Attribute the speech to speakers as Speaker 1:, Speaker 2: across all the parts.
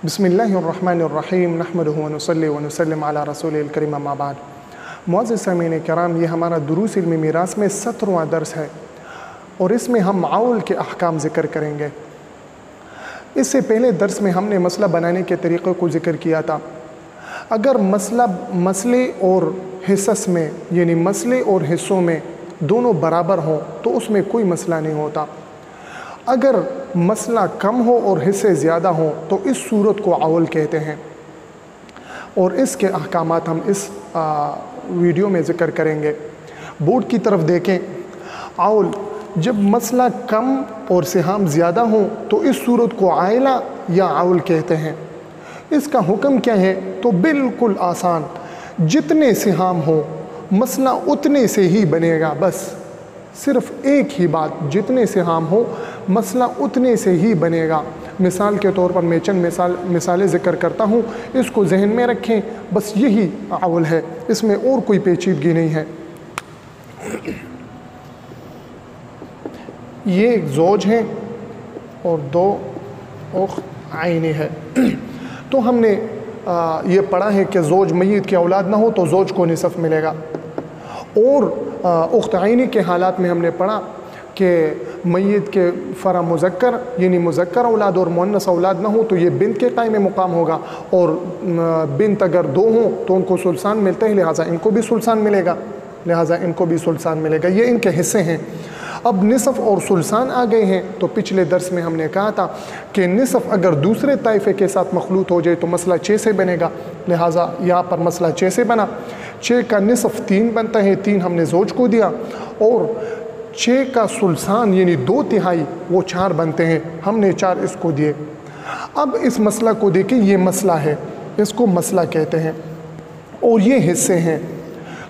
Speaker 1: बिस्मिल्लाहिर्रहमानिर्रहीम नहमदुहु व नुसल्ली व नुसल्लिम अला रसूलिल करीम अम्मा बाद। मुअज़्ज़िज़ सामीन किराम, ये हमारा दुरूस इल्मी मीरास में 17वां दर्स है और इसमें हम माउल के अहकाम ज़िक्र करेंगे। इससे पहले दर्स में हमने मसला बनाने के तरीक़े को ज़िक्र किया था। अगर मसले और हिस्स में यानी मसले और हिस्सों में दोनों बराबर हों तो उसमें कोई मसला नहीं होता। अगर मसला कम हो और हिस्से ज़्यादा हों तो इस सूरत को आउल कहते हैं और इसके अहकामात हम इस वीडियो में ज़िक्र करेंगे। बोर्ड की तरफ देखें। आउल, जब मसला कम और सिहाम ज़्यादा हो तो इस सूरत को आयला या आउल कहते हैं। इसका हुक्म क्या है? तो बिल्कुल आसान, जितने सिहाम हो मसला उतने से ही बनेगा। बस सिर्फ़ एक ही बात, जितने सिहाम हो मसला उतने से ही बनेगा। मिसाल के तौर पर मैं चंद मिसालें ज़िक्र करता हूँ, इसको जहन में रखें। बस यही आउल है, इसमें और कोई पेचीदगी नहीं है। ये एक ज़ौज है और दो उख्त आइनी है। तो हमने ये पढ़ा है कि ज़ौज मय्यत की औलाद ना हो तो ज़ौज को निसफ़ मिलेगा। और उख्त आइनी के हालात में हमने पढ़ा कि मय्यत के फ़रा मुज़क्कर यानी मुज़क्कर औलाद और मुअन्नस औलाद ना हो तो ये बिन्त के क़ाइम मुक़ाम होगा, और बिन्त अगर दो हों तो उनको सुल्सान मिलता है, लिहाजा इनको भी सुल्सान मिलेगा। ये इनके हिस्से हैं। अब निसफ़ और सुल्सान आ गए हैं। तो पिछले दर्स में हमने कहा था कि निसफ़ अगर दूसरे ताइफ़े के साथ मखलूत हो जाए तो मसला 6 से बनेगा, लिहाजा यहाँ पर मसला 6 से बना। 6 का निसफ़ 3 बनता है, 3 हमने ज़ौज को दिया, और 6 का सुल्सान यानी 2/3 वो 4 बनते हैं, हमने 4 इसको दिए। अब इस मसला को देखें, ये मसला है, इसको मसला कहते हैं और ये हिस्से हैं।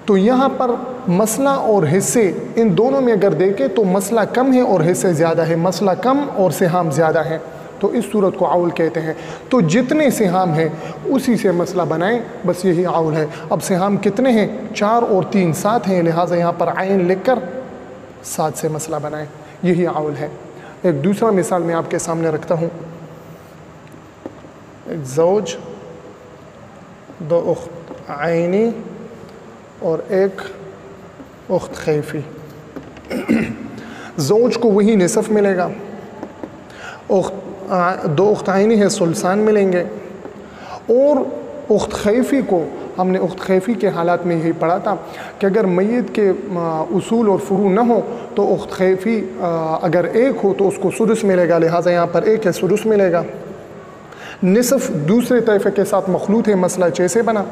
Speaker 1: तो यहाँ पर मसला और हिस्से इन दोनों में अगर देखें तो मसला कम है और हिस्से ज़्यादा है, मसला कम और सिहाम ज़्यादा है, तो इस सूरत को आउल कहते हैं। तो जितने सिहाम हैं उसी से मसला बनाएं, बस यही आउल है। अब सिहाम कितने हैं? 4 और 3 7 हैं, लिहाजा यहाँ पर आइन लिखकर 7 से मसला बनाएं, यही आउल है। एक दूसरा मिसाल मैं आपके सामने रखता हूँ। एक ज़ौज, 2 उख्त आइनी और एक उख्त खैफी। ज़ौज को वही निसफ़ मिलेगा, 2 उख्त आइनी है सुल्सान मिलेंगे, और उख्त खैफी को हमने उख्त खैफी के हालात में यही पढ़ा था कि अगर मय्यत के उसूल और फ़ुरू न हो तो उख्त खैफी अगर एक हो तो उसको सुदुस मिलेगा, लिहाजा यहाँ पर एक है, सुदुस मिलेगा। निसफ़ दूसरे तैफ़े के साथ मखलूत है, मसला 6 से बना।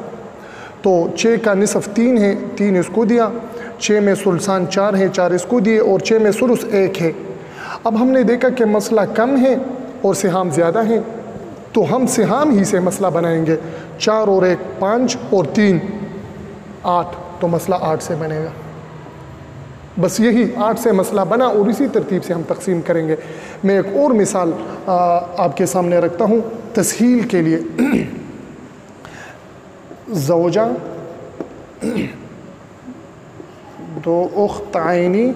Speaker 1: तो 6 का निसफ़ 3 है, 3 इसको दिया, 6 में सुल्सान 4 है, 4 इसको दिए, और 6 में सुदुस 1 है। अब हमने देखा कि मसला कम है और सिहाम ज़्यादा है, तो हम सिहाम ही से मसला बनाएंगे। 4 और 1 5 और 3 8, तो मसला 8 से बनेगा। बस यही 8 से मसला बना और इसी तरतीब से हम तकसीम करेंगे। मैं एक और मिसाल आपके सामने रखता हूँ तसहील के लिए। ज़ौजा, 2 उख्त आइनी,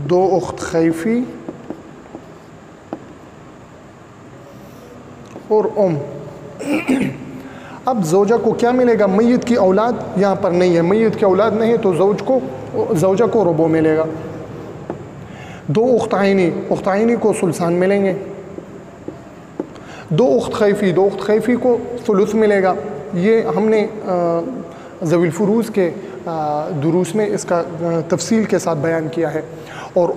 Speaker 1: 2 उख्त खैफी और अब ज़ौजा को क्या मिलेगा? मय्यत की औलाद यहाँ पर नहीं है, मय्यत की औलाद नहीं है तो ज़ौजा को रुबो मिलेगा। 2 उख्त आइनी को सुल्सान मिलेंगे, 2 उख्त खैफी को सुलुस मिलेगा। ये हमने ज़वील फ़ुरूज़ के दुरूस में इसका तफसील के साथ बयान किया है। और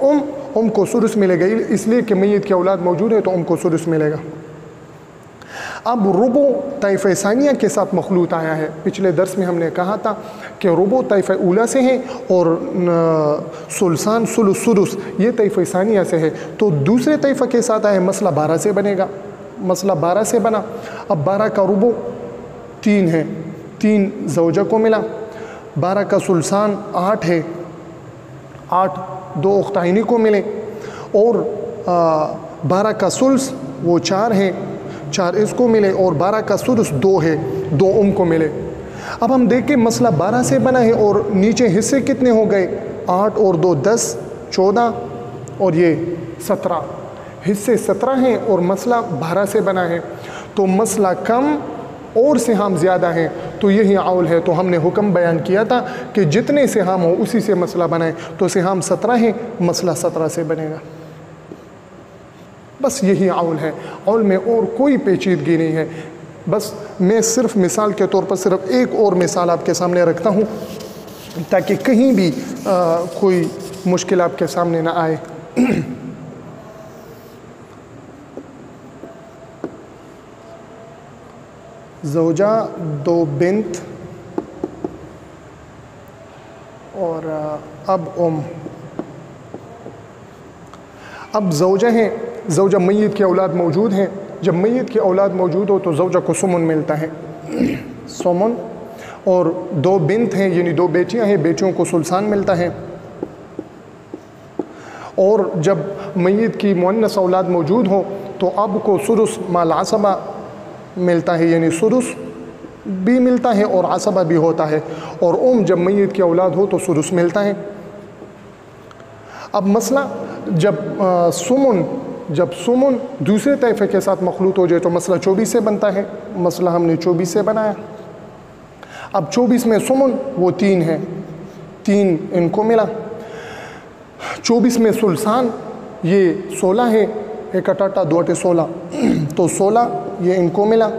Speaker 1: को सुदुस मिलेगा, इसलिए कि मय्यत की औलाद मौजूद है तो को सुदुस मिलेगा। अब रुबो तैफ़े सानिया के साथ मखलूत आया है। पिछले दर्स में हमने कहा था कि रुबो तैफ़े ऊला से है और सुल्सान सुदुस ये तैफ़े सानिया से है, तो दूसरे तैफ़ा के साथ आया, मसला 12 से बनेगा। मसला 12 से बना। अब 12 का रुबो 3 है, 3 ज़ौजा को मिला, 12 का सुल्सान 8 है, 8 2 उख्त आइनी को मिले, और 12 का सुल्स वो 4 है, 4 इसको मिले, और 12 का सुदुस 2 है, 2 को मिले। اب ہم دیکھیں مسئلہ 12 سے بنا ہے اور نیچے حصے کتنے ہو گئے؟ 8 اور 2 10 14 اور یہ 17، حصے 17 ہیں اور مسئلہ 12 سے بنا ہے۔ تو مسئلہ کم اور سہام زیادہ ہیں تو یہی عول ہے۔ تو ہم نے حکم بیان کیا تھا کہ جتنے سہام ہو اسی سے مسئلہ بنائیں، تو سہام 17 ہیں، مسئلہ 17 سے بنے گا۔ بس یہی عول ہے، عول میں اور کوئی پیچیدگی نہیں ہے۔ بس میں صرف مثال کے طور پر صرف ایک اور مثال آپ کے سامنے رکھتا ہوں تاکہ کہیں بھی کوئی مشکل آپ کے سامنے نہ آئے۔ زوجہ، 2 بنت اور اب اب زوجہ ہیں، زوجہ میت کی اولاد موجود ہیں۔ جب میت کی اولاد موجود ہو تو زوجہ کو سمن ملتا ہے، سمن، اور 2 بنت ہیں یعنی 2 بیٹیاں ہیں، بیٹیوں کو ثلثان ملتا ہے۔ اور جب میت کی مؤنث اولاد موجود ہو تو اب کو سدس مال عصبہ ملتا ہے، یعنی سدس بھی ملتا ہے اور عصبہ بھی ہوتا ہے، اور جب میت کی اولاد ہو تو سدس ملتا ہے۔ اب مسئلہ جب سمن دوسرے طائفے کے ساتھ مخلوط ہو جائے تو مسئلہ 24 سے بنتا ہے۔ مسئلہ ہم نے 24 سے بنایا۔ اب 24 میں سمن وہ 3 ہے، 3 ان کو ملا۔ 24 میں ثلثان یہ 16 ہے، 1 8 2 8 16، تو 16 یہ ان کو ملا۔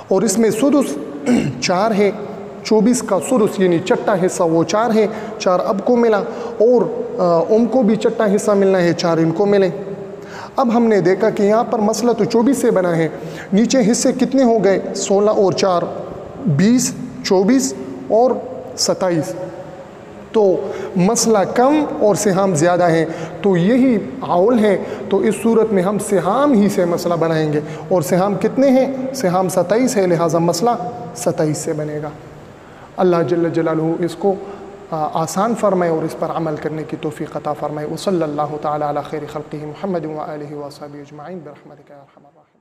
Speaker 1: اور اس میں سدس 4 ہے، 24 کا سدس یعنی چٹا حصہ وہ 4 ہے، 4 اب کو ملا، اور کو بھی چٹا حصہ ملنا ہے، 4 ان کو ملے۔ اب ہم نے دیکھا کہ یہاں پر مسئلہ تو 24 سے بنا ہے، نیچے حصے کتنے ہو گئے؟ 16 اور 4 20، 24 اور 27۔ تو مسئلہ کم اور سہام زیادہ ہیں تو یہی عول ہے۔ تو اس صورت میں ہم سہام ہی سے مسئلہ بنائیں گے، اور سہام کتنے ہیں؟ سہام 27 ہے، لہٰذا مسئلہ 27 سے بنے گا۔ اللہ جل جلالہ اس کو آسان فرمائے اور اس پر عمل کرنے کی توفیق عطا فرمائے۔ وصلی اللہ تعالی علی خیر خلقہ محمد و آلہ و صحبہ اجمعین برحمتک یا ارحم الراحمین۔